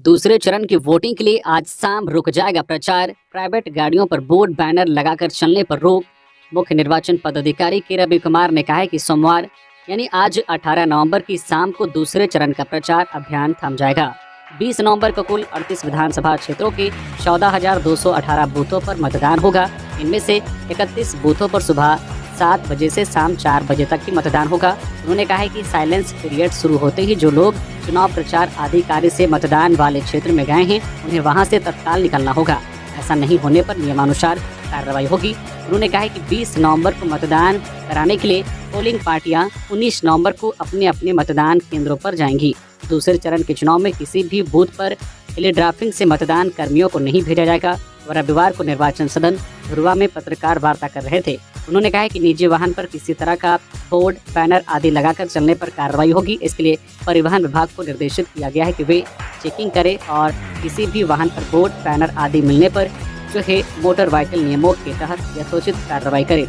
दूसरे चरण की वोटिंग के लिए आज शाम रुक जाएगा प्रचार। प्राइवेट गाड़ियों पर बोर्ड बैनर लगाकर चलने पर रोक। मुख्य निर्वाचन पदाधिकारी के रवि कुमार ने कहा है कि सोमवार यानी आज 18 नवंबर की शाम को दूसरे चरण का प्रचार अभियान थम जाएगा। 20 नवंबर को कुल 38 विधानसभा क्षेत्रों के 14,218 बूथों पर मतदान होगा। इनमें से 31 बूथों पर सुबह 7 बजे से शाम 4 बजे तक ही मतदान होगा। उन्होंने कहा है कि साइलेंस पीरियड शुरू होते ही जो लोग चुनाव प्रचार आदि कार्य से मतदान वाले क्षेत्र में गए हैं उन्हें वहां से तत्काल निकलना होगा। ऐसा नहीं होने पर नियमानुसार कार्रवाई होगी। उन्होंने कहा है कि 20 नवंबर को मतदान कराने के लिए पोलिंग पार्टियां 19 नवंबर को अपने अपने मतदान केंद्रों पर जाएंगी। दूसरे चरण के चुनाव में किसी भी बूथ पर टेलीड्राफ्टिंग से मतदान कर्मियों को नहीं भेजा जाएगा। वह रविवार को निर्वाचन सदन धुरवा में पत्रकार वार्ता कर रहे थे। उन्होंने कहा है कि निजी वाहन पर किसी तरह का बोर्ड बैनर आदि लगाकर चलने पर कार्रवाई होगी। इसके लिए परिवहन विभाग को निर्देशित किया गया है कि वे चेकिंग करें और किसी भी वाहन पर बोर्ड बैनर आदि मिलने पर जो है मोटर व्हीकल नियमों के तहत यथोचित कार्रवाई करें।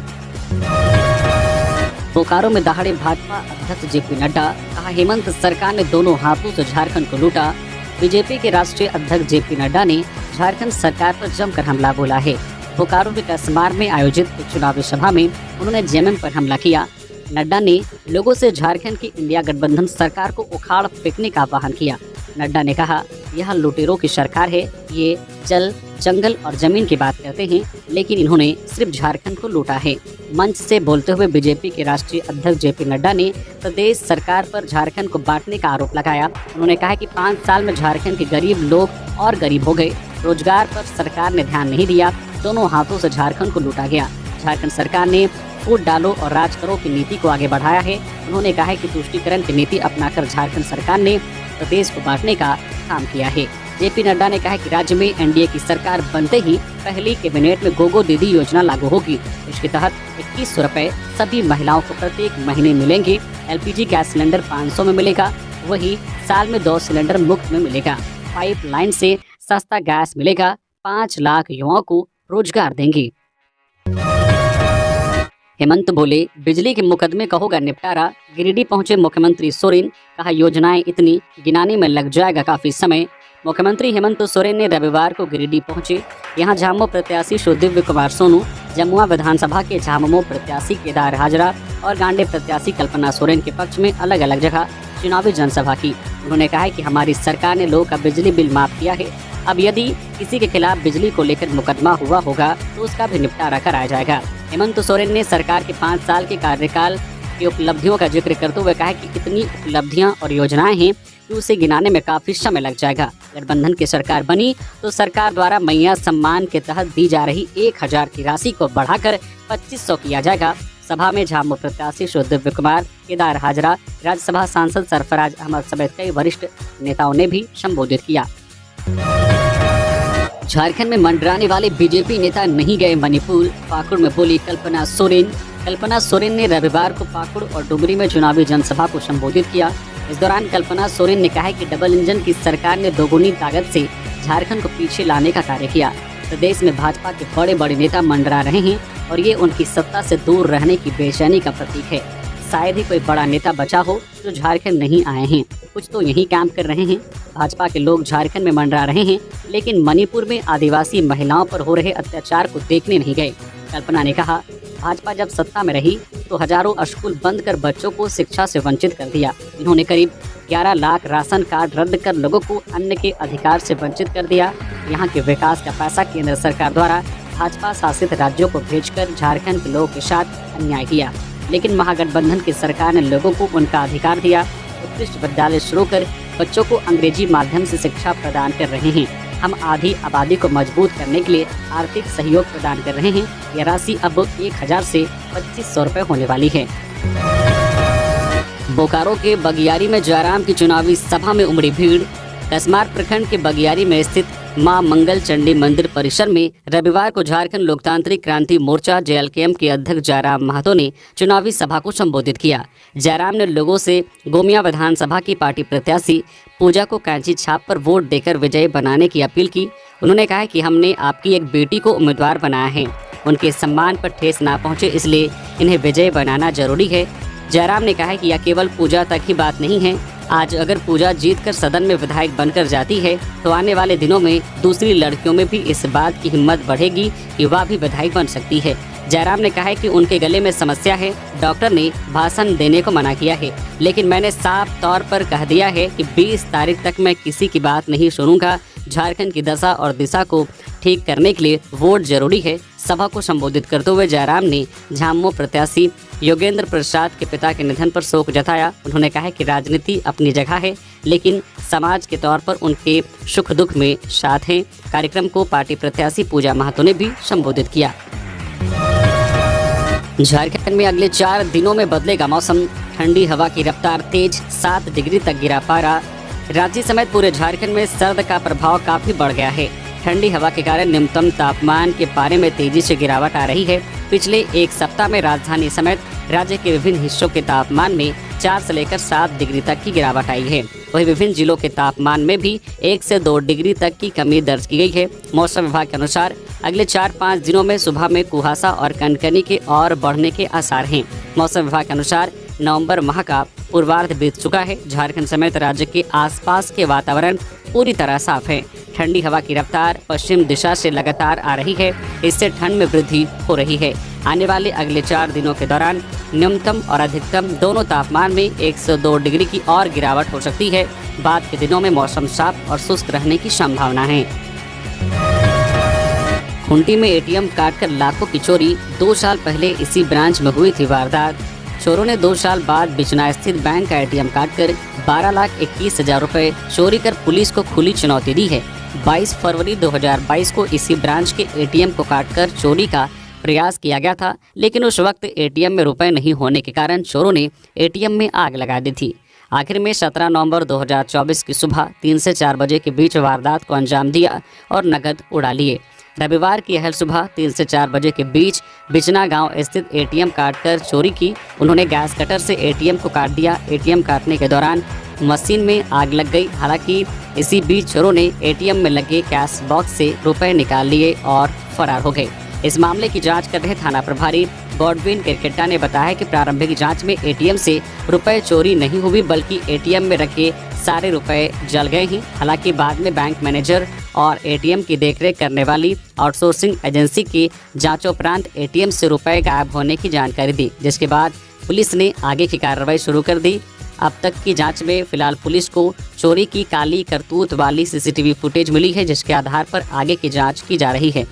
बोकारो में दहाड़े भाजपा अध्यक्ष जेपी नड्डा। कहा हेमंत सरकार ने दोनों हाथों से झारखंड को लूटा। बीजेपी के राष्ट्रीय अध्यक्ष जेपी नड्डा ने झारखंड सरकार पर जमकर हमला बोला है। बोकारो में कसमार में आयोजित एक चुनावी सभा में उन्होंने जेएमएम पर हमला किया। नड्डा ने लोगों से झारखंड की इंडिया गठबंधन सरकार को उखाड़ फेंकने का आह्वान किया। नड्डा ने कहा यह लुटेरों की सरकार है, ये जल जंगल और जमीन की बात करते हैं, लेकिन इन्होंने सिर्फ झारखंड को लूटा है। मंच से बोलते हुए बीजेपी के राष्ट्रीय अध्यक्ष जेपी नड्डा ने प्रदेश सरकार पर झारखंड को बांटने का आरोप लगाया। उन्होंने कहा कि 5 साल में झारखंड के गरीब लोग और गरीब हो गए। रोजगार पर सरकार ने ध्यान नहीं दिया। दोनों हाथों से झारखंड को लूटा गया। झारखंड सरकार ने फूट डालो और राज करो की नीति को आगे बढ़ाया है। उन्होंने कहा है कि तुष्टीकरण की नीति अपनाकर झारखंड सरकार ने प्रदेश को बांटने का काम किया है। जेपी नड्डा ने कहा कि राज्य में एनडीए की सरकार बनते ही पहली कैबिनेट में गोगो दीदी योजना लागू होगी। इसके तहत 2100 रुपए सभी महिलाओं को प्रत्येक महीने मिलेंगे। एलपीजी गैस सिलेंडर 500 में मिलेगा। वही साल में 2 सिलेंडर मुफ्त में मिलेगा। पाइपलाइन से सस्ता गैस मिलेगा। 5 लाख युवाओं को रोजगार देंगे। हेमंत बोले बिजली के मुकदमे का होगा निपटारा। गिरिडीह पहुंचे मुख्यमंत्री सोरेन। कहा योजनाएं इतनी गिनाने में लग जाएगा काफी समय। मुख्यमंत्री हेमंत सोरेन ने रविवार को गिरिडीह पहुंचे। यहां झामुमो प्रत्याशी सुदिव्य कुमार सोनू, जमुआ विधानसभा के झामुमो प्रत्याशी केदार हाजरा और गांडे प्रत्याशी कल्पना सोरेन के पक्ष में अलग अलग जगह चुनावी जनसभा की। उन्होंने कहा है कि हमारी सरकार ने लोगों का बिजली बिल माफ किया है। अब यदि किसी के खिलाफ बिजली को लेकर मुकदमा हुआ होगा तो उसका भी निपटारा कराया जाएगा। हेमंत सोरेन ने सरकार के 5 साल के कार्यकाल की उपलब्धियों का जिक्र करते हुए कहा कि इतनी उपलब्धियां और योजनाएं हैं कि उसे गिनाने में काफी समय लग जाएगा। गठबंधन की सरकार बनी तो सरकार द्वारा मैया सम्मान के तहत दी जा रही 1000 की राशि को बढ़ाकर 2500 किया जाएगा। सभा में झामुमो प्रत्याशी सुदिव्य कुमार, केदार हाजरा, राज्यसभा सांसद सरफराज अहमद समेत कई वरिष्ठ नेताओं ने भी संबोधित किया। झारखंड में मंडराने वाले बीजेपी नेता नहीं गए मणिपुर। पाकुड़ में बोली कल्पना सोरेन। कल्पना सोरेन ने रविवार को पाकुड़ और डुमरी में चुनावी जनसभा को संबोधित किया। इस दौरान कल्पना सोरेन ने कहा है कि डबल इंजन की सरकार ने दोगुनी ताकत से झारखंड को पीछे लाने का कार्य किया। प्रदेश में भाजपा के बड़े बड़े नेता मंडरा रहे हैं और ये उनकी सत्ता से दूर रहने की बेचैनी का प्रतीक है। शायद ही कोई बड़ा नेता बचा हो जो झारखंड नहीं आए हैं। कुछ तो यही काम कर रहे हैं। भाजपा के लोग झारखंड में मंडरा रहे हैं, लेकिन मणिपुर में आदिवासी महिलाओं पर हो रहे अत्याचार को देखने नहीं गए। कल्पना ने कहा भाजपा जब सत्ता में रही तो हजारों स्कूल बंद कर बच्चों को शिक्षा से वंचित कर दिया। इन्होंने करीब 11 लाख राशन कार्ड रद्द कर लोगों को अन्न के अधिकार से वंचित कर दिया। यहाँ के विकास का पैसा केंद्र सरकार द्वारा भाजपा शासित राज्यों को भेजकर झारखंड के लोगों के साथ अन्याय किया। लेकिन महागठबंधन की सरकार ने लोगों को उनका अधिकार दिया। उत्कृष्ट विद्यालय शुरू कर बच्चों को अंग्रेजी माध्यम से शिक्षा प्रदान कर रहे हैं। हम आधी आबादी को मजबूत करने के लिए आर्थिक सहयोग प्रदान कर रहे हैं। यह राशि अब 1000 से 2500 रुपए होने वाली है। बोकारो के बगियारी में जयराम की चुनावी सभा में उमड़ी भीड़। कसमार प्रखंड के बगियारी में स्थित मां मंगल चंडी मंदिर परिसर में रविवार को झारखंड लोकतांत्रिक क्रांति मोर्चा जेएलकेएम के अध्यक्ष जयराम महतो ने चुनावी सभा को संबोधित किया। जयराम ने लोगों से गोमिया विधानसभा की पार्टी प्रत्याशी पूजा को कैंची छाप पर वोट देकर विजयी बनाने की अपील की। उन्होंने कहा कि हमने आपकी एक बेटी को उम्मीदवार बनाया है। उनके सम्मान पर ठेस ना पहुंचे, इसलिए इन्हें विजयी बनाना जरूरी है। जयराम ने कहा कि यह केवल पूजा तक ही बात नहीं है, आज अगर पूजा जीतकर सदन में विधायक बनकर जाती है तो आने वाले दिनों में दूसरी लड़कियों में भी इस बात की हिम्मत बढ़ेगी कि वह भी विधायक बन सकती है। जयराम ने कहा है कि उनके गले में समस्या है। डॉक्टर ने भाषण देने को मना किया है, लेकिन मैंने साफ तौर पर कह दिया है कि 20 तारीख तक मैं किसी की बात नहीं सुनूंगा। झारखंड की दशा और दिशा को ठीक करने के लिए वोट जरूरी है। सभा को संबोधित करते हुए जयराम ने झामुमो प्रत्याशी योगेंद्र प्रसाद के पिता के निधन पर शोक जताया। उन्होंने कहा कि राजनीति अपनी जगह है, लेकिन समाज के तौर पर उनके सुख दुख में साथ हैं। कार्यक्रम को पार्टी प्रत्याशी पूजा महतो ने भी संबोधित किया। झारखंड में अगले 4 दिनों में बदलेगा मौसम। ठंडी हवा की रफ्तार तेज, 7 डिग्री तक गिरा पारा। रांची समेत पूरे झारखंड में सर्द का प्रभाव काफी बढ़ गया है। ठंडी हवा के कारण न्यूनतम तापमान के पारे में तेजी से गिरावट आ रही है। पिछले एक सप्ताह में राजधानी समेत राज्य के विभिन्न हिस्सों के तापमान में 4 से लेकर 7 डिग्री तक की गिरावट आई है। वहीं विभिन्न जिलों के तापमान में भी 1 से 2 डिग्री तक की कमी दर्ज की गई है। मौसम विभाग के अनुसार अगले 4-5 दिनों में सुबह में कुहासा और कनकनी के और बढ़ने के आसार हैं। मौसम विभाग के अनुसार नवंबर माह का पूर्वार्ध बीत चुका है। झारखंड समेत राज्य के आसपास के वातावरण पूरी तरह साफ है। ठंडी हवा की रफ्तार पश्चिम दिशा से लगातार आ रही है। इससे ठंड में वृद्धि हो रही है। आने वाले अगले 4 दिनों के दौरान न्यूनतम और अधिकतम दोनों तापमान में 1 से 2 डिग्री की और गिरावट हो सकती है। बाद के दिनों में मौसम साफ और शुष्क रहने की संभावना है। खूंटी में एटीएम काटकर लाखों की चोरी। 2 साल पहले इसी ब्रांच में हुई थी वारदात। चोरों ने 2 साल बाद बिचना स्थित बैंक का एटीएम काटकर 12,21,000 रुपए चोरी कर पुलिस को खुली चुनौती दी है। 22 फरवरी 2022 को इसी ब्रांच के एटीएम को काटकर चोरी का प्रयास किया गया था, लेकिन उस वक्त एटीएम में रुपए नहीं होने के कारण चोरों ने एटीएम में आग लगा दी थी। आखिर में 17 नवंबर 2024 की सुबह 3 से 4 बजे के बीच वारदात को अंजाम दिया और नकद उड़ा लिए। रविवार की अहल सुबह 3 से 4 बजे के बीच बिचना गांव स्थित एटीएम काटकर चोरी की। उन्होंने गैस कटर से एटीएम को काट दिया। एटीएम काटने के दौरान मशीन में आग लग गई। हालांकि इसी बीच चोरों ने एटीएम में लगे कैश बॉक्स से रुपए निकाल लिए और फरार हो गए। इस मामले की जांच कर रहे थाना प्रभारी गॉडविन किरकेटा ने बताया कि प्रारंभिक जांच में एटीएम से रुपए चोरी नहीं हुई, बल्कि एटीएम में रखे सारे रुपए जल गए हैं। हालांकि बाद में बैंक मैनेजर और एटीएम की देखरेख करने वाली आउटसोर्सिंग एजेंसी की जांचोपरांत एटीएम से रुपए गायब होने की जानकारी दी, जिसके बाद पुलिस ने आगे की कार्रवाई शुरू कर दी। अब तक की जांच में फिलहाल पुलिस को चोरी की काली करतूत वाली सीसीटीवी फुटेज मिली है, जिसके आधार पर आगे की जांच की जा रही है।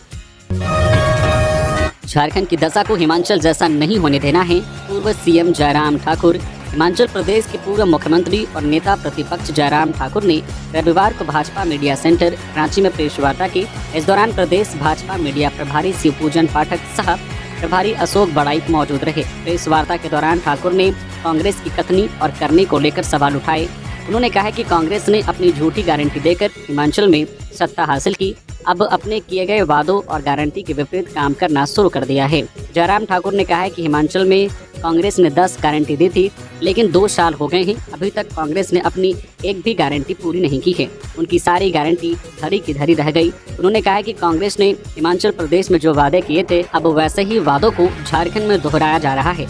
झारखंड की दशा को हिमाचल जैसा नहीं होने देना है। पूर्व सीएम जयराम ठाकुर। हिमाचल प्रदेश के पूर्व मुख्यमंत्री और नेता प्रतिपक्ष जयराम ठाकुर ने रविवार को भाजपा मीडिया सेंटर रांची में प्रेस वार्ता की। इस दौरान प्रदेश भाजपा मीडिया प्रभारी शिवपूजन पाठक सह प्रभारी अशोक बड़ाइक मौजूद रहे। प्रेस वार्ता के दौरान ठाकुर ने कांग्रेस की कथनी और करनी को लेकर सवाल उठाए। उन्होंने कहा कि कांग्रेस ने अपनी झूठी गारंटी देकर हिमाचल में सत्ता हासिल की, अब अपने किए गए वादों और गारंटी के विपरीत काम करना शुरू कर दिया है। जयराम ठाकुर ने कहा है कि हिमाचल में कांग्रेस ने 10 गारंटी दी थी, लेकिन 2 साल हो गए हैं, अभी तक कांग्रेस ने अपनी एक भी गारंटी पूरी नहीं की है। उनकी सारी गारंटी धरी की धरी रह गई। उन्होंने कहा है कि कांग्रेस ने हिमाचल प्रदेश में जो वादे किए थे, अब वैसे ही वादों को झारखंड में दोहराया जा रहा है।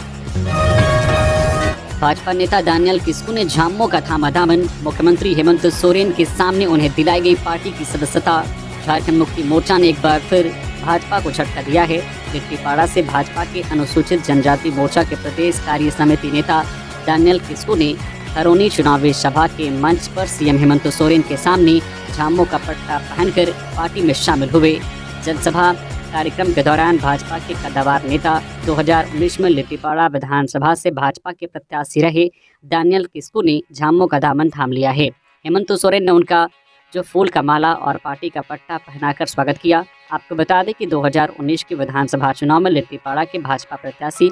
भाजपा नेता दानियल किस्कू ने झामुमो का थामा दामन। मुख्यमंत्री हेमंत सोरेन के सामने उन्हें दिलाई गई पार्टी की सदस्यता। झारखंड मुक्ति मोर्चा ने एक बार फिर भाजपा को झटका दिया है। लिट्टीपाड़ा से भाजपा के अनुसूचित जनजाति मोर्चा के प्रदेश कार्य समिति नेता दानियल किस्कू ने खरौनी चुनावी सभा के मंच पर सीएम हेमंत सोरेन के सामने झामुमो का पट्टा पहनकर पार्टी में शामिल हुए। जनसभा कार्यक्रम के दौरान भाजपा के कद्दावर नेता 2019 में लिट्टीपाड़ा विधानसभा से भाजपा के प्रत्याशी रहे दानियल किस्कू ने झामुमो का दामन थाम लिया है। हेमंत सोरेन ने उनका जो फूल का माला और पार्टी का पट्टा पहनाकर स्वागत किया। आपको बता दें कि 2019 के विधानसभा चुनाव में लिट्टीपाड़ा के भाजपा प्रत्याशी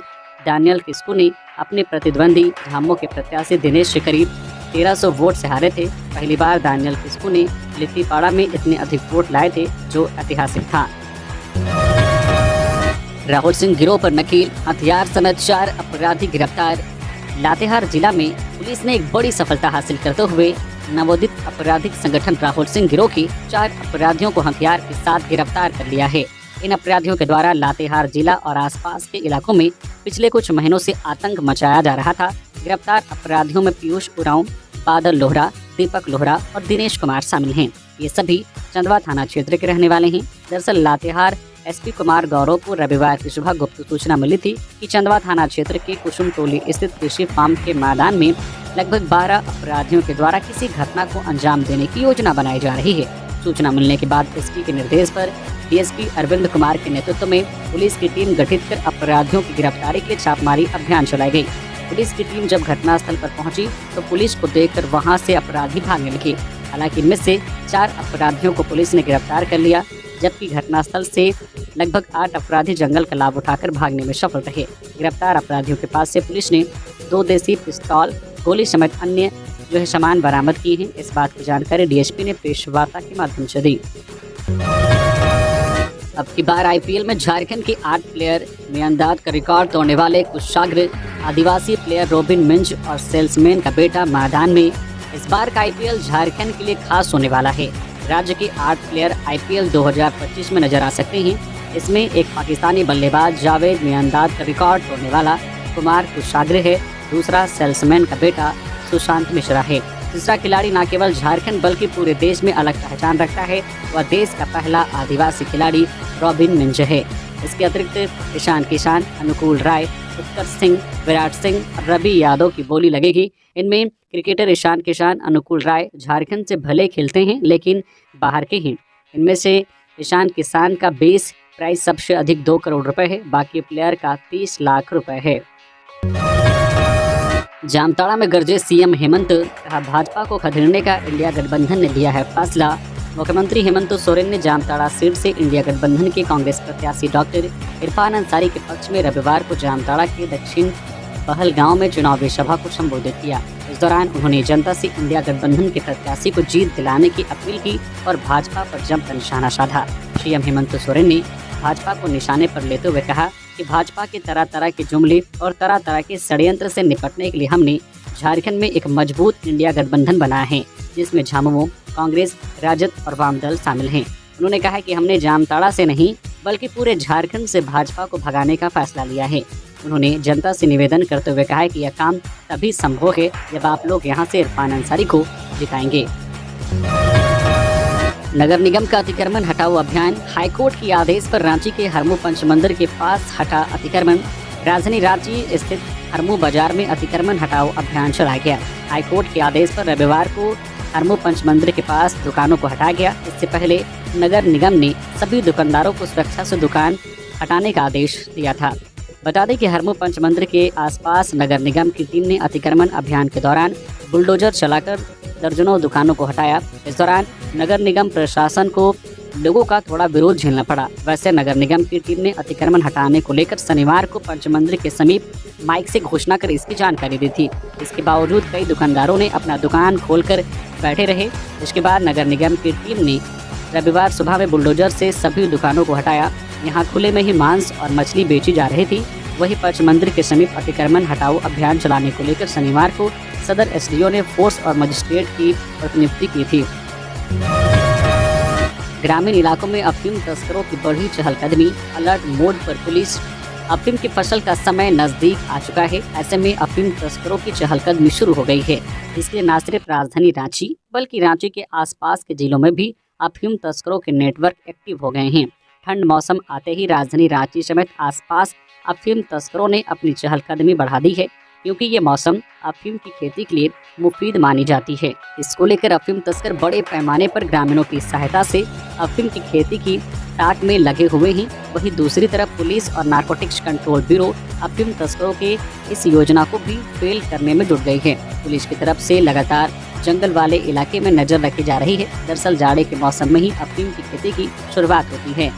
दानियल किस्कू ने अपने प्रतिद्वंदी झामुमो के प्रत्याशी दिनेश से करीब 1300 वोट से हारे थे। पहली बार दानियल किस्कू ने लिट्टीपाड़ा में इतने अधिक वोट लाए थे, जो ऐतिहासिक था। राहुल सिंह गिरोह पर नकील, हथियार समेत 4 अपराधी गिरफ्तार। लातेहार जिला में पुलिस ने एक बड़ी सफलता हासिल करते हुए नवोदित आपराधिक संगठन राहुल सिंह गिरोह के 4 अपराधियों को हथियार के साथ गिरफ्तार कर लिया है। इन अपराधियों के द्वारा लातेहार जिला और आसपास के इलाकों में पिछले कुछ महीनों से आतंक मचाया जा रहा था। गिरफ्तार अपराधियों में पीयूष उरांव, बादल लोहरा, दीपक लोहरा और दिनेश कुमार शामिल हैं। ये सभी चंदवा थाना क्षेत्र के रहने वाले हैं। दरअसल लातेहार एसपी कुमार गौरव को रविवार की सुबह गुप्त सूचना मिली थी कि चंदवा थाना क्षेत्र के कुसुम टोली स्थित कृषि फार्म के मैदान में लगभग 12 अपराधियों के द्वारा किसी घटना को अंजाम देने की योजना बनाई जा रही है। सूचना मिलने के बाद एसपी के निर्देश पर डीएसपी अरविंद कुमार के नेतृत्व में पुलिस की टीम गठित कर अपराधियों की गिरफ्तारी के लिए छापेमारी अभियान चलाई गई। पुलिस की टीम जब घटनास्थल पर पहुंची तो पुलिस को देखकर वहां से अपराधी भागने लगे। हालांकि इनमें से 4 अपराधियों को पुलिस ने गिरफ्तार कर लिया, जबकि घटनास्थल से लगभग 8 अपराधी जंगल का लाभ उठाकर भागने में सफल रहे। गिरफ्तार अपराधियों के पास से पुलिस ने 2 देसी पिस्तौल, गोली समेत अन्य सामान बरामद किए हैं। इस बात की जानकारी डीएसपी ने प्रेस वार्ता के माध्यम से दी। अब की बार आईपीएल में झारखंड के 8 प्लेयर में अंदाज का रिकॉर्ड तोड़ने वाले कुशाग्र आदिवासी प्लेयर रॉबिन मिंज और सेल्समैन का बेटा मैदान में। इस बार का आईपीएल झारखंड के लिए खास होने वाला है। राज्य के 8 प्लेयर आईपीएल 2025 में नजर आ सकते हैं। इसमें एक पाकिस्तानी बल्लेबाज जावेद मियांदाद का रिकॉर्ड तोड़ने वाला कुमार कुशाग्र है। दूसरा सेल्समैन का बेटा सुशांत मिश्रा है। तीसरा खिलाड़ी न केवल झारखंड बल्कि पूरे देश में अलग पहचान रखता है, वह देश का पहला आदिवासी खिलाड़ी रॉबिन मिंज है। इसके अतिरिक्त ईशान किशन, अनुकूल राय, उत्कर्ष सिंह, विराट सिंह और रवि यादव की बोली लगेगी। इनमें क्रिकेटर ईशान किशन, अनुकूल राय झारखंड से भले खेलते हैं लेकिन बाहर के हैं। इनमें से ईशान किशन का बेस प्राइस सबसे अधिक 2 करोड़ रुपए है, बाकी प्लेयर का 30 लाख रुपए है। जामताड़ा में गरजे सीएम हेमंत, कहा भाजपा को खदेड़ने का इंडिया गठबंधन ने लिया है फैसला। मुख्यमंत्री हेमंत सोरेन ने जामताड़ा सीट से इंडिया गठबंधन के कांग्रेस प्रत्याशी डॉक्टर इरफान अंसारी के पक्ष में रविवार को जामताड़ा के दक्षिण बहल गांव में चुनावी सभा को संबोधित किया। इस दौरान उन्होंने जनता से इंडिया गठबंधन के प्रत्याशी को जीत दिलाने की अपील की और भाजपा पर जमकर निशाना साधा। सीएम हेमंत सोरेन ने भाजपा को निशाने पर लेते हुए कहा कि भाजपा के तरह तरह के जुमले और तरह तरह के षड्यंत्र से निपटने के लिए हमने झारखंड में एक मजबूत इंडिया गठबंधन बनाया है, जिसमें झामुमो, कांग्रेस, राजद और वाम दल शामिल हैं। उन्होंने कहा कि हमने जामताड़ा से नहीं बल्कि पूरे झारखंड से भाजपा को भगाने का फैसला लिया है। उन्होंने जनता से निवेदन करते हुए कहा कि यह काम तभी संभव है जब आप लोग यहां से इरफान अंसारी को जिताएंगे। नगर निगम का अतिक्रमण हटाओ अभियान, हाईकोर्ट के आदेश पर रांची के हरमू पंच मंदिर के पास हटा अतिक्रमण। राजधानी रांची स्थित हरमू बाजार में अतिक्रमण हटाओ अभियान चलाया गया। हाईकोर्ट के आदेश पर रविवार को हरमू पंच मंदिर के पास दुकानों को हटाया गया। इससे पहले नगर निगम ने सभी दुकानदारों को सुरक्षा से दुकान हटाने का आदेश दिया था। बता दें कि हरमू पंच मंदिर के आसपास नगर निगम की टीम ने अतिक्रमण अभियान के दौरान बुलडोजर चलाकर दर्जनों दुकानों को हटाया। इस दौरान नगर निगम प्रशासन को लोगों का थोड़ा विरोध झेलना पड़ा। वैसे नगर निगम की टीम ने अतिक्रमण हटाने को लेकर शनिवार को पंच मंदिर के समीप माइक से घोषणा कर इसकी जानकारी दी थी। इसके बावजूद कई दुकानदारों ने अपना दुकान खोलकर बैठे रहे। इसके बाद नगर निगम की टीम ने रविवार सुबह में बुलडोजर से सभी दुकानों को हटाया। यहाँ खुले में ही मांस और मछली बेची जा रही थी। वहीं पंच मंदिर के समीप अतिक्रमण हटाओ अभियान चलाने को लेकर शनिवार को सदर एसडीओ ने फोर्स और मजिस्ट्रेट की प्रतिनियुक्ति की थी। ग्रामीण इलाकों में अफीम तस्करों की बढ़ी चहलकदमी, अलर्ट मोड पर पुलिस। अफीम की फसल का समय नजदीक आ चुका है, ऐसे में अफीम तस्करों की चहलकदमी शुरू हो गई है। इसलिए न सिर्फ राजधानी रांची बल्कि रांची के आसपास के जिलों में भी अफीम तस्करों के नेटवर्क एक्टिव हो गए हैं। ठंड मौसम आते ही राजधानी रांची समेत आसपास अफीम तस्करों ने अपनी चहलकदमी बढ़ा दी है, क्योंकि ये मौसम अफीम की खेती के लिए मुफीद मानी जाती है। इसको लेकर अफीम तस्कर बड़े पैमाने पर ग्रामीणों की सहायता से अफीम की खेती की ताक में लगे हुए हैं। वहीं दूसरी तरफ पुलिस और नारकोटिक्स कंट्रोल ब्यूरो अफीम तस्करों के इस योजना को भी फेल करने में जुट गई है। पुलिस की तरफ से लगातार जंगल वाले इलाके में नजर रखी जा रही है। दरअसल जाड़े के मौसम में ही अफीम की खेती की शुरुआत होती है।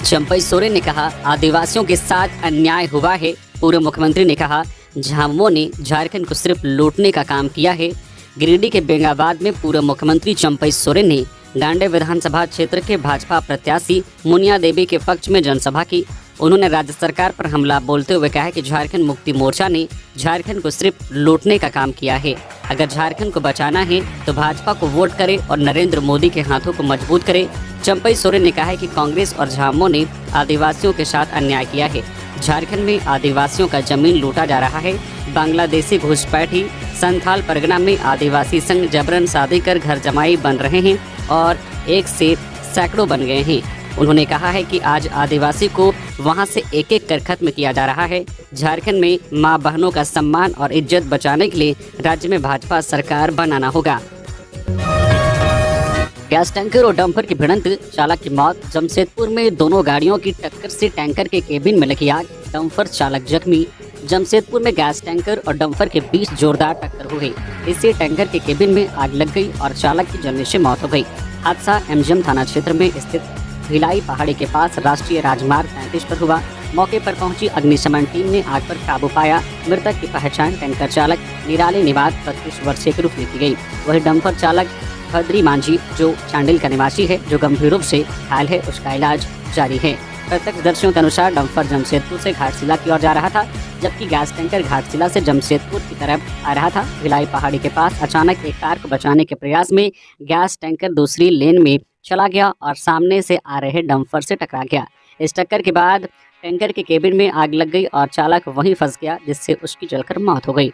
चंपई सोरेन ने कहा, आदिवासियों के साथ अन्याय हुआ है। पूर्व मुख्यमंत्री ने कहा, झामुमो ने झारखंड को सिर्फ लूटने का काम किया है। गिरिडीह के बेंगाबाद में पूर्व मुख्यमंत्री चंपई सोरेन ने गांडे विधानसभा क्षेत्र के भाजपा प्रत्याशी मुनिया देवी के पक्ष में जनसभा की। उन्होंने राज्य सरकार पर हमला बोलते हुए कहा कि झारखंड मुक्ति मोर्चा ने झारखंड को सिर्फ लूटने का काम किया है। अगर झारखंड को बचाना है तो भाजपा को वोट करे और नरेंद्र मोदी के हाथों को मजबूत करे। चंपई सोरेन ने कहा है कि कांग्रेस और झामुमो ने आदिवासियों के साथ अन्याय किया है। झारखंड में आदिवासियों का जमीन लूटा जा रहा है। बांग्लादेशी घुसपैठी संथाल परगना में आदिवासी संघ जबरन शादी कर घर जमाई बन रहे हैं और एक से सैकड़ों बन गए हैं। उन्होंने कहा है कि आज आदिवासी को वहां से एक एक कर खत्म किया जा रहा है। झारखंड में मां बहनों का सम्मान और इज्जत बचाने के लिए राज्य में भाजपा सरकार बनाना होगा। गैस टैंकर और डंपर की भिड़ंत, चालक की मौत। जमशेदपुर में दोनों गाड़ियों की टक्कर से टैंकर के केबिन में लगी आग, डंपर चालक जख्मी। जमशेदपुर में गैस टैंकर और डंपर के बीच जोरदार टक्कर हो गई। इससे टैंकर के केबिन में आग लग गई और चालक की जलने से मौत हो गई। हादसा एमजीएम थाना क्षेत्र में स्थित भिलाई पहाड़ी के पास राष्ट्रीय राजमार्ग 35 पर हुआ। मौके पर पहुंची अग्निशमन टीम ने आग पर काबू पाया। मृतक की पहचान टैंकर चालक निराली निवास 32 वर्षीय के रूप में की गई। वही डंपर चालक भद्री मांझी जो चांडिल का निवासी है, जो गंभीर रूप से घायल है, उसका इलाज जारी है। प्रत्यक्षदर्शियों के अनुसार डंपर जमशेदपुर से घाटशिला की ओर जा रहा था, जबकि गैस टैंकर घाटशिला से जमशेदपुर की तरफ आ रहा था। भिलाई पहाड़ी के पास अचानक एक कार को बचाने के प्रयास में गैस टैंकर दूसरी लेन में चला गया और सामने से आ रहे डंपर से टकरा गया। इस टक्कर के बाद टैंकर के केबिन में आग लग गई और चालक वहीं फंस गया, जिससे उसकी जलकर मौत हो गई।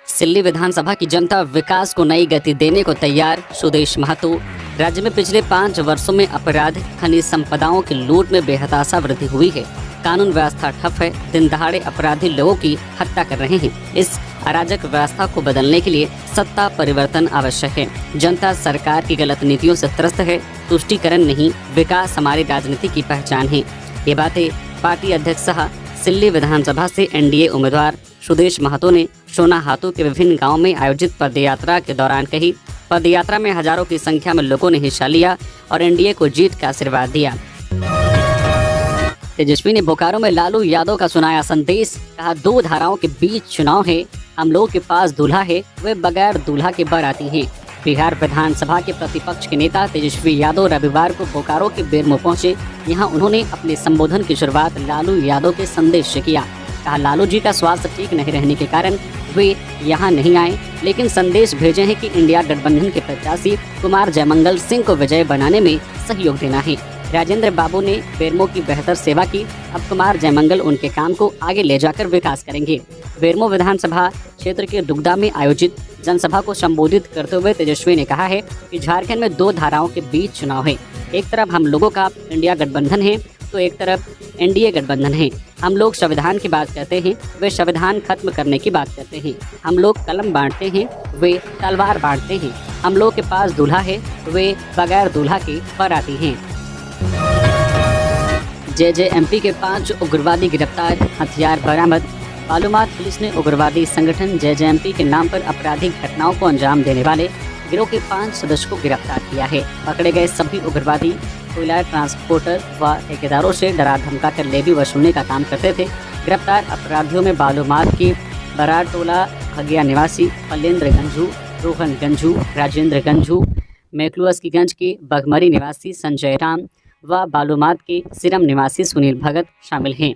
सिल्ली विधानसभा की जनता विकास को नई गति देने को तैयार, सुदेश महतो। राज्य में पिछले 5 वर्षों में अपराध, खनिज संपदाओं की लूट में बेहताशा वृद्धि हुई है। कानून व्यवस्था ठप है, दिन दहाड़े अपराधी लोगों की हत्या कर रहे हैं। इस अराजक व्यवस्था को बदलने के लिए सत्ता परिवर्तन आवश्यक है। जनता सरकार की गलत नीतियों से त्रस्त है। तुष्टीकरण नहीं, विकास हमारी राजनीति की पहचान है। ये बातें पार्टी अध्यक्ष सह सिल्ली विधानसभा से एनडीए उम्मीदवार सुदेश महतो ने सोनाहातू के विभिन्न गाँव में आयोजित पदयात्रा के दौरान कही। पदयात्रा में हजारों की संख्या में लोगों ने हिस्सा लिया और एनडीए को जीत का आशीर्वाद दिया। तेजस्वी ने बोकारो में लालू यादव का सुनाया संदेश, कहा 2 धाराओं के बीच चुनाव है, हम लोगों के पास दूल्हा है, वे बगैर दूल्हा के बाराती हैं। बिहार विधानसभा के प्रतिपक्ष के नेता तेजस्वी यादव रविवार को बोकारो के बेरमो पहुंचे। यहां उन्होंने अपने संबोधन की शुरुआत लालू यादव के संदेश से किया। कहा लालू जी का स्वास्थ्य ठीक नहीं रहने के कारण वे यहां नहीं आए, लेकिन संदेश भेजे हैं कि इंडिया गठबंधन के प्रत्याशी कुमार जयमंगल सिंह को विजय बनाने में सहयोग देना है। राजेंद्र बाबू ने बेरमो की बेहतर सेवा की, अब कुमार जयमंगल उनके काम को आगे ले जाकर विकास करेंगे। बेरमो विधानसभा क्षेत्र के दुगदा में आयोजित जनसभा को संबोधित करते हुए तेजस्वी ने कहा है कि झारखंड में 2 धाराओं के बीच चुनाव है। एक तरफ हम लोगों का इंडिया गठबंधन है तो एक तरफ एनडीए गठबंधन है। हम लोग संविधान की बात करते हैं, वे संविधान खत्म करने की बात करते हैं। हम लोग कलम बांटते हैं, वे तलवार बांटते हैं। हम लोग के पास दूल्हा है, वे बगैर दूल्हा के बाराती हैं। जेजेएमपी के 5 उग्रवादी गिरफ्तार, हथियार बरामद। मालूमात पुलिस ने उग्रवादी संगठन जेजेएमपी के नाम पर आपराधिक घटनाओं को अंजाम देने वाले गिरोह के 5 सदस्यों को गिरफ्तार किया है। पकड़े गए सभी उग्रवादी कोयला ट्रांसपोर्टर व ठेकेदारों से डरा धमका कर लेवी वसूलने का काम करते थे। गिरफ्तार अपराधियों में बालूमाथ के बराटोला खगिया निवासी फलेंद्र गंजू, रोहन गंजू, राजेंद्र गंजू, मैकलुअस्कीगंज के बघमरी निवासी संजय राम व बालूमाथ के सिरम निवासी सुनील भगत शामिल हैं।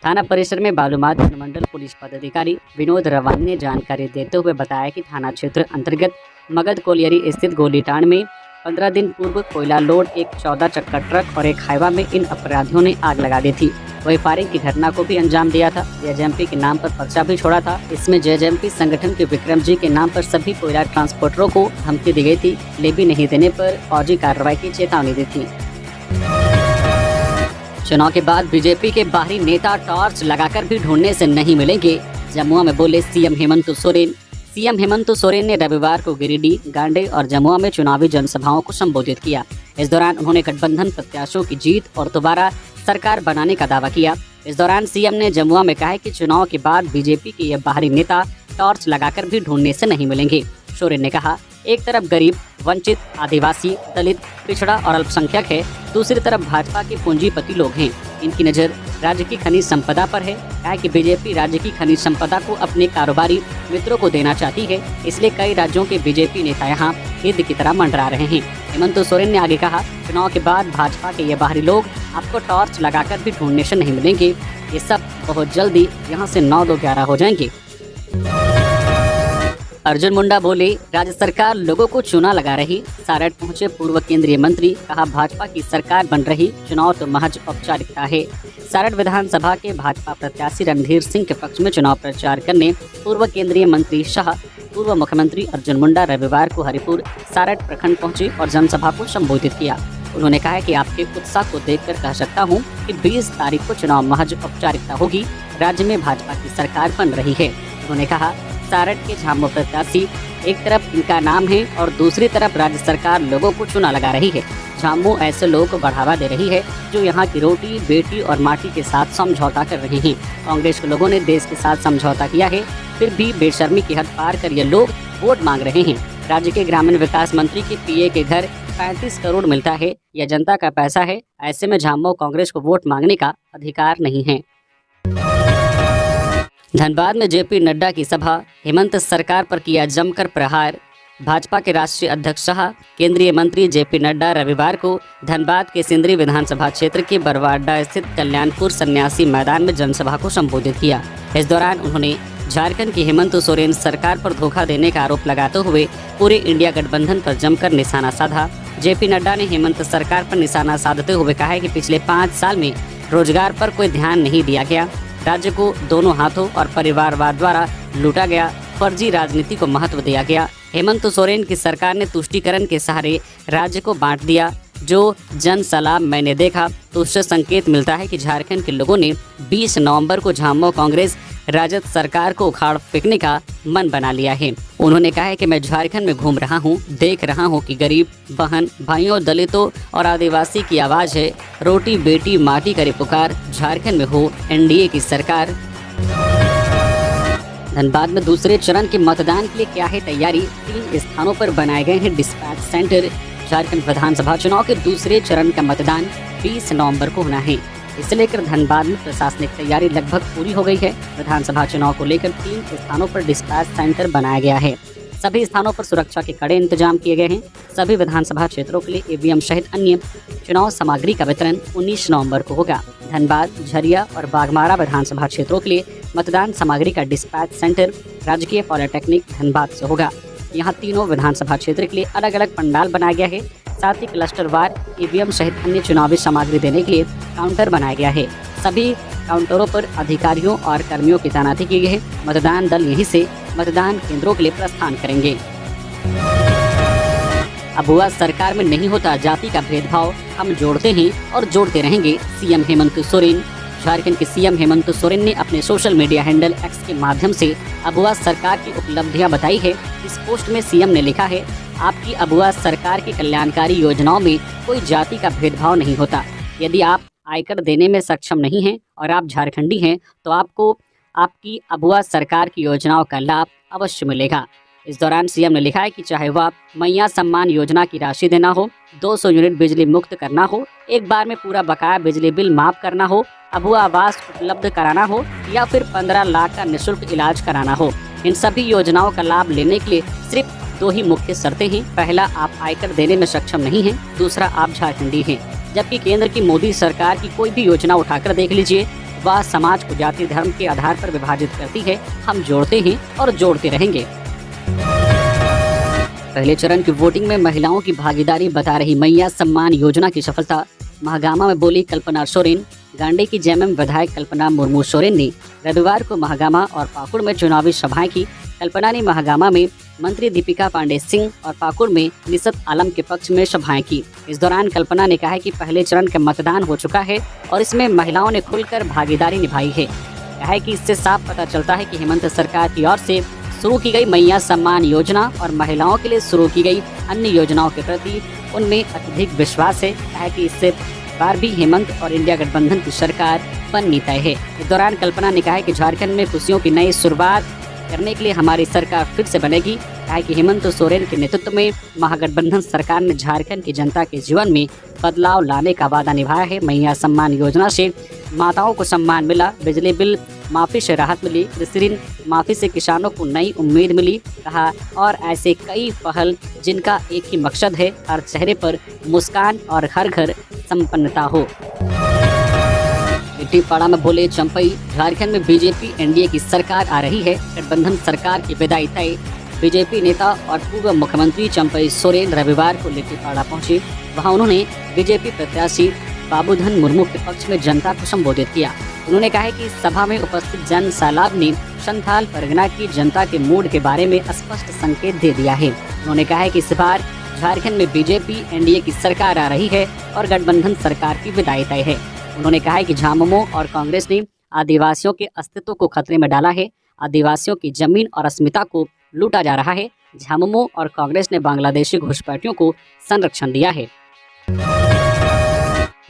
थाना परिसर में बालूमाथ अनुमंडल पुलिस पदाधिकारी विनोद रवानी ने जानकारी देते हुए बताया कि थाना क्षेत्र अंतर्गत मगध कोलियरी स्थित गोलीटांड में 15 दिन पूर्व कोयला लोड एक 14 चक्का ट्रक और एक हाईवा में इन अपराधियों ने आग लगा दी थी। वही फायरिंग की घटना को भी अंजाम दिया था। जेजेएमपी के नाम पर पर्चा भी छोड़ा था। इसमें जेजेएमपी संगठन के विक्रम जी के नाम पर सभी कोयला ट्रांसपोर्टरों को धमकी दी गई थी। लेवी नहीं देने पर फौजी कार्रवाई की चेतावनी दी थी। चुनाव के बाद बीजेपी के बाहरी नेता टॉर्च लगाकर भी ढूंढने से नहीं मिलेंगे, जमुआ में बोले सीएम हेमंत सोरेन। सीएम हेमंत सोरेन ने रविवार को गिरिडीह, गांडे और जमुआ में चुनावी जनसभाओं को संबोधित किया। इस दौरान उन्होंने गठबंधन प्रत्याशियों की जीत और दोबारा सरकार बनाने का दावा किया। इस दौरान सीएम ने जमुआ में कहा कि चुनाव के बाद बीजेपी के ये बाहरी नेता टॉर्च लगाकर भी ढूंढने से नहीं मिलेंगे। सोरेन ने कहा, एक तरफ गरीब, वंचित, आदिवासी, दलित, पिछड़ा और अल्पसंख्यक है, दूसरी तरफ भाजपा के पूंजीपति लोग हैं। इनकी नज़र राज्य की खनिज संपदा पर है। कहा कि बीजेपी राज्य की खनिज संपदा को अपने कारोबारी मित्रों को देना चाहती है, इसलिए कई राज्यों के बीजेपी नेता यहाँ गिद्ध की तरह मंडरा रहे हैं। हेमंत सोरेन ने आगे कहा, चुनाव के बाद भाजपा के ये बाहरी लोग आपको टॉर्च लगाकर भी ढूंढने से नहीं मिलेंगे। ये सब बहुत जल्दी यहाँ से 9-2-11 हो जाएंगे। अर्जुन मुंडा बोले, राज्य सरकार लोगों को चुना लगा रही। सारठ पहुंचे पूर्व केंद्रीय मंत्री, कहा भाजपा की सरकार बन रही, चुनाव तो महज औपचारिकता है। सारठ विधानसभा के भाजपा प्रत्याशी रणधीर सिंह के पक्ष में चुनाव प्रचार करने पूर्व केंद्रीय मंत्री शाह, पूर्व मुख्यमंत्री अर्जुन मुंडा रविवार को हरिपुर सारठ प्रखंड पहुंचे और जनसभा को संबोधित किया। उन्होंने कहा कि आपके उत्साह को देखकर कह सकता हूं कि 20 तारीख को चुनाव महज औपचारिकता होगी। राज्य में भाजपा की सरकार बन रही है। उन्होंने कहा, सारठ के झामू प्रत्याशी, एक तरफ इनका नाम है और दूसरी तरफ राज्य सरकार लोगों को चुना लगा रही है। झामू ऐसे लोगों को बढ़ावा दे रही है जो यहाँ की रोटी, बेटी और माटी के साथ समझौता कर रहे हैं। कांग्रेस के लोगों ने देश के साथ समझौता किया है, फिर भी बेशर्मी की हद पार कर ये लोग वोट मांग रहे हैं। राज्य के ग्रामीण विकास मंत्री के पीए के घर 35 करोड़ मिलता है, यह जनता का पैसा है। ऐसे में झामू कांग्रेस को वोट मांगने का अधिकार नहीं है। धनबाद में जेपी नड्डा की सभा, हेमंत सरकार पर किया जमकर प्रहार। भाजपा के राष्ट्रीय अध्यक्ष शाह, केंद्रीय मंत्री जेपी नड्डा रविवार को धनबाद के सिंदरी विधानसभा क्षेत्र के बरवाडा स्थित कल्याणपुर सन्यासी मैदान में जनसभा को संबोधित किया। इस दौरान उन्होंने झारखंड की हेमंत सोरेन सरकार पर धोखा देने का आरोप लगाते हुए पूरे इंडिया गठबंधन पर जमकर निशाना साधा। जेपी नड्डा ने हेमंत सरकार पर निशाना साधते हुए कहा है कि पिछले 5 साल में रोजगार पर कोई ध्यान नहीं दिया गया, राज्य को दोनों हाथों और परिवारवाद द्वारा लूटा गया, फर्जी राजनीति को महत्व दिया गया। हेमंत सोरेन की सरकार ने तुष्टीकरण के सहारे राज्य को बांट दिया। जो जन सलाह मैंने देखा तो उससे संकेत मिलता है कि झारखंड के लोगों ने 20 नवंबर को झामू कांग्रेस राजद सरकार को उखाड़ फेंकने का मन बना लिया है। उन्होंने कहा है कि मैं झारखंड में घूम रहा हूं, देख रहा हूं कि गरीब, बहन, भाइयों, दलितों और आदिवासी की आवाज़ है। रोटी, बेटी, माटी करे पुकार, झारखंड में हो एनडीए की सरकार। धनबाद में दूसरे चरण के मतदान के लिए क्या है तैयारी? 3 स्थानों पर बनाए गए हैं डिस्पैच सेंटर। झारखंड विधानसभा चुनाव के दूसरे चरण का मतदान 20 नवंबर को होना है। इसे लेकर धनबाद में प्रशासनिक तैयारी लगभग पूरी हो गई है। विधानसभा चुनाव को लेकर 3 स्थानों पर डिस्पैच सेंटर बनाया गया है। सभी स्थानों पर सुरक्षा के कड़े इंतजाम किए गए हैं। सभी विधानसभा क्षेत्रों के लिए ईवीएम सहित अन्य चुनाव सामग्री का वितरण 19 नवंबर को होगा। धनबाद, झरिया और बागमारा विधानसभा क्षेत्रों के लिए मतदान सामग्री का डिस्पैच सेंटर राजकीय पॉलिटेक्निक धनबाद से होगा। यहाँ तीनों विधानसभा क्षेत्र के लिए अलग अलग पंडाल बनाया गया है। साथ ही क्लस्टरवार ईवीएम सहित अन्य चुनावी सामग्री देने के लिए काउंटर बनाया गया है। सभी काउंटरों पर अधिकारियों और कर्मियों की तैनाती की गई है। मतदान दल यहीं से मतदान केंद्रों के लिए प्रस्थान करेंगे। अब हुआ सरकार में नहीं होता जाति का भेदभाव, हम जोड़ते हैं और जोड़ते रहेंगे, सीएम हेमंत सोरेन। झारखंड के सीएम हेमंत सोरेन ने अपने सोशल मीडिया हैंडल एक्स के माध्यम से अबुआ सरकार की उपलब्धियां बताई है। इस पोस्ट में सीएम ने लिखा है, आपकी अबुआ सरकार की कल्याणकारी योजनाओं में कोई जाति का भेदभाव नहीं होता। यदि आप आयकर देने में सक्षम नहीं हैं और आप झारखंडी हैं तो आपको आपकी अबुआ सरकार की योजनाओं का लाभ अवश्य मिलेगा। इस दौरान सीएम ने लिखा है कि चाहे वह मैया सम्मान योजना की राशि देना हो, 200 यूनिट बिजली मुक्त करना हो, एक बार में पूरा बकाया बिजली बिल माफ करना हो, अबुआ आवास उपलब्ध कराना हो या फिर 15 लाख का निःशुल्क इलाज कराना हो, इन सभी योजनाओं का लाभ लेने के लिए सिर्फ 2 ही मुख्य शर्तें हैं। पहला, आप आयकर देने में सक्षम नहीं हैं। दूसरा, आप झारखंडी हैं। जबकि केंद्र की मोदी सरकार की कोई भी योजना उठाकर देख लीजिए, वह समाज को जाति धर्म के आधार पर विभाजित करती है। हम जोड़ते हैं और जोड़ते रहेंगे। पहले चरण की वोटिंग में महिलाओं की भागीदारी बता रही मैया सम्मान योजना की सफलता। महागामा में बोली कल्पना सोरेन। गांडी की जेएमएम विधायक कल्पना मुर्मू सोरेन ने रविवार को महागामा और पाकुड़ में चुनावी सभाएं की। कल्पना ने महागामा में मंत्री दीपिका पांडे सिंह और पाकुड़ में निसत आलम के पक्ष में सभाएं की। इस दौरान कल्पना ने कहा है कि पहले चरण का मतदान हो चुका है और इसमें महिलाओं ने खुलकर भागीदारी निभाई है। कहा है कि इससे साफ पता चलता है कि हेमंत सरकार की ओर से शुरू की गई मैया सम्मान योजना और महिलाओं के लिए शुरू की गई अन्य योजनाओं के प्रति उनमें अत्यधिक विश्वास है। कहा कि इससे बार भी हेमंत और इंडिया गठबंधन की सरकार बननी तय है। इस दौरान कल्पना ने कहा है कि झारखंड में खुशियों की नई शुरुआत करने के लिए हमारी सरकार फिर से बनेगी। कहा कि हेमंत सोरेन के नेतृत्व में महागठबंधन सरकार ने झारखंड की जनता के जीवन में बदलाव लाने का वादा निभाया है। मैया सम्मान योजना से माताओं को सम्मान मिला, बिजली बिल माफी से राहत मिली, कृषि ऋण माफी से किसानों को नई उम्मीद मिली। कहा और ऐसे कई पहल जिनका एक ही मकसद है, हर चेहरे पर मुस्कान और हर घर संपन्नता हो। लिट्टीपाड़ा में बोले चंपई, झारखंड में बीजेपी एनडीए की सरकार आ रही है, गठबंधन सरकार की विदाई तय। बीजेपी नेता और पूर्व मुख्यमंत्री चंपई सोरेन रविवार को लिट्टीपाड़ा पहुंचे। वहां उन्होंने बीजेपी प्रत्याशी बाबूधन मुर्मू के पक्ष में जनता को संबोधित किया। उन्होंने कहा कि सभा में उपस्थित जन सैलाब ने संथाल परगना की जनता के मूड के बारे में स्पष्ट संकेत दे दिया है। उन्होंने कहा है कि इस बार झारखंड में बीजेपी एनडीए की सरकार आ रही है और गठबंधन सरकार की विदाई तय है। उन्होंने कहा है कि झामुमो और कांग्रेस ने आदिवासियों के अस्तित्व को खतरे में डाला है। आदिवासियों की जमीन और अस्मिता को लूटा जा रहा है। झामुमो और कांग्रेस ने बांग्लादेशी घुसपैठियों को संरक्षण दिया है।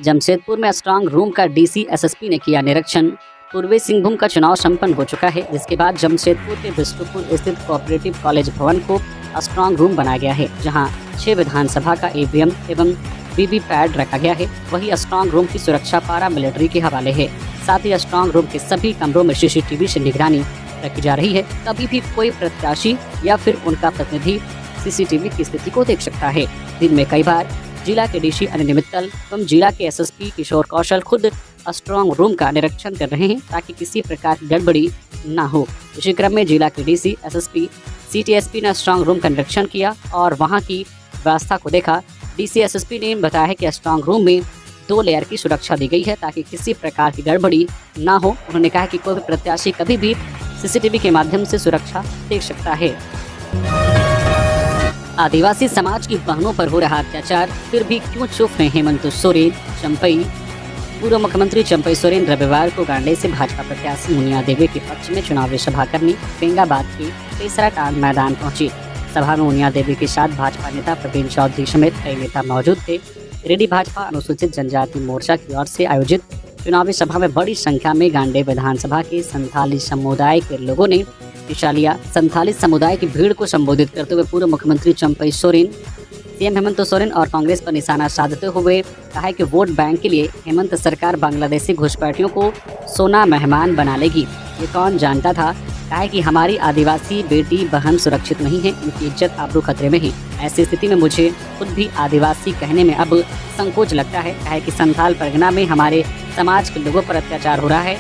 जमशेदपुर में स्ट्रांग रूम का डीसी एसएसपी ने किया निरीक्षण। पूर्वी सिंहभूम का चुनाव संपन्न हो चुका है, जिसके बाद जमशेदपुर के बिष्टुपुर स्थित कोऑपरेटिव कॉलेज भवन को स्ट्रांग रूम बनाया गया है, जहां 6 विधानसभा का ईवीएम एवं वीवीपैट रखा गया है। वही स्ट्रांग रूम की सुरक्षा पारा मिलिट्री के हवाले है। साथ ही स्ट्रांग रूम के सभी कमरों में सीसीटीवी से निगरानी रखी जा रही है। कभी भी कोई प्रत्याशी या फिर उनका प्रतिनिधि सीसीटीवी की स्थिति को देख सकता है। दिन में कई बार जिला के डीसी अनिल मित्तल एवं जिला के एसएसपी किशोर कौशल खुद स्ट्रांग रूम का निरीक्षण कर रहे हैं, ताकि किसी प्रकार की गड़बड़ी न हो। इसी क्रम में जिला के डीसी एसएसपी सीटीएसपी ने स्ट्रांग रूम का निरीक्षण किया और वहां की व्यवस्था को देखा। डीसी एसएसपी ने बताया है कि स्ट्रांग रूम में 2 लेयर की सुरक्षा दी गई है, ताकि किसी प्रकार की गड़बड़ी न हो। उन्होंने कहा कि कोई भी प्रत्याशी कभी भी सीसीटीवी के माध्यम से सुरक्षा देख सकता है। आदिवासी समाज की बहनों पर हो रहा अत्याचार, फिर भी क्यों चुप हैं हेमंत सोरेन, चंपई। पूर्व मुख्यमंत्री चंपई सोरेन रविवार को गांडे से भाजपा प्रत्याशी मुनिया देवी के पक्ष में चुनावी सभा करने बेंगाबाद के तेसरा टांग मैदान पहुंची। सभा में मुनिया देवी के साथ भाजपा नेता प्रवीण चौधरी समेत कई नेता मौजूद थे। रेडी भाजपा अनुसूचित जनजाति मोर्चा की ओर से आयोजित चुनावी सभा में बड़ी संख्या में गांडे विधानसभा के संथाली समुदाय के लोगों ने हिस्सा लिया। संथाली समुदाय की भीड़ को संबोधित करते हुए पूर्व मुख्यमंत्री चंपई सोरेन सीएम हेमंत सोरेन और कांग्रेस पर निशाना साधते हुए कहा कि वोट बैंक के लिए हेमंत सरकार बांग्लादेशी घुसपैठियों को सोना मेहमान बना लेगी। ये कौन जानता था। कहा कि हमारी आदिवासी बेटी बहन सुरक्षित नहीं है, उनकी इज्जत आबरू खतरे में है। ऐसी स्थिति में मुझे खुद भी आदिवासी कहने में अब संकोच लगता है। कहा कि संथाल परगना में हमारे समाज के लोगों पर अत्याचार हो रहा है।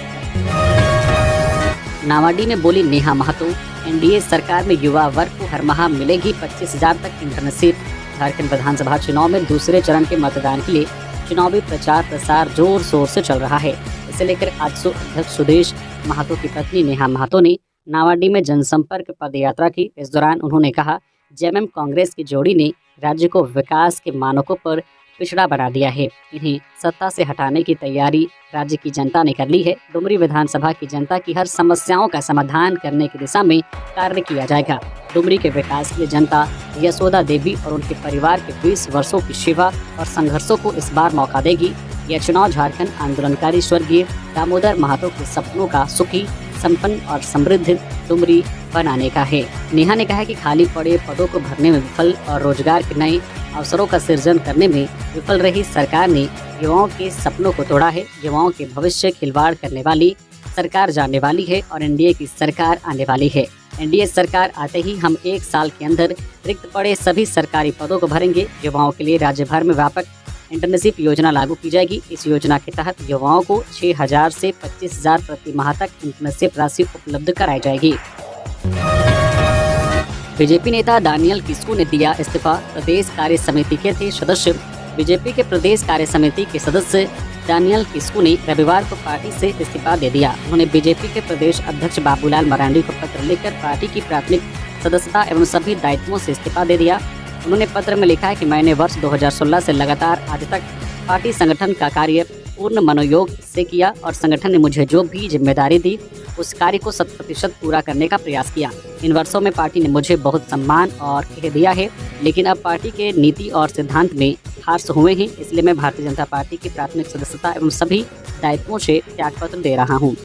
नावाडी में बोली नेहा महतो, एनडीए सरकार में युवा वर्ग को हर माह मिलेगी 25,000 तक इंटर्नशिप। झारखंड विधानसभा चुनाव में दूसरे चरण के मतदान के लिए चुनावी प्रचार प्रसार जोर शोर से चल रहा है। इसे लेकर आजसू अध्यक्ष सुदेश महतो की पत्नी नेहा महतो ने नावाडी में जनसंपर्क पदयात्रा की। इस दौरान उन्होंने कहा, जेएमएम कांग्रेस की जोड़ी ने राज्य को विकास के मानकों पर पिछड़ा बना दिया है। इन्हें सत्ता से हटाने की तैयारी राज्य की जनता ने कर ली है। डुमरी विधानसभा की जनता की हर समस्याओं का समाधान करने की दिशा में कार्य किया जाएगा। डुमरी के विकास के लिए जनता यशोदा देवी और उनके परिवार के 20 वर्षों की सेवा और संघर्षों को इस बार मौका देगी। यह चुनाव झारखंड आंदोलनकारी स्वर्गीय दामोदर महतो के सपनों का सुखी, संपन्न और समृद्ध डुमरी बनाने का है। नेहा ने कहा कि खाली पड़े पदों को भरने में विफल और रोजगार के नए अवसरों का सृजन करने में विफल रही सरकार ने युवाओं के सपनों को तोड़ा है। युवाओं के भविष्य खिलवाड़ करने वाली सरकार जाने वाली है और एनडीए की सरकार आने वाली है। एनडीए सरकार आते ही हम 1 साल के अंदर रिक्त पड़े सभी सरकारी पदों को भरेंगे। युवाओं के लिए राज्य भर में व्यापक इंटर्नशिप योजना लागू की जाएगी। इस योजना के तहत युवाओं को 6,000 से 25,000 प्रति माह तक इंटर्नशिप राशि उपलब्ध कराई जाएगी। बीजेपी नेता दानियल किस्कू ने दिया इस्तीफा। प्रदेश कार्य समिति के थे सदस्य। बीजेपी के प्रदेश कार्य समिति के सदस्य दानियल किस्कू ने रविवार को पार्टी से इस्तीफा दे दिया। उन्होंने बीजेपी के प्रदेश अध्यक्ष बाबूलाल मरांडी को पत्र लिखकर पार्टी की प्राथमिक सदस्यता एवं सभी दायित्वों से इस्तीफा दे दिया। उन्होंने पत्र में लिखा है कि मैंने वर्ष 2016 से लगातार आज तक पार्टी संगठन का कार्य पूर्ण मनोयोग से किया और संगठन ने मुझे जो भी जिम्मेदारी दी उस कार्य को 100% पूरा करने का प्रयास किया। इन वर्षों में पार्टी ने मुझे बहुत सम्मान और कह दिया है, लेकिन अब पार्टी के नीति और सिद्धांत में हार हुए हैं। इसलिए मैं भारतीय जनता पार्टी की प्राथमिक सदस्यता एवं सभी दायित्वों से त्यागपत्र दे रहा हूँ।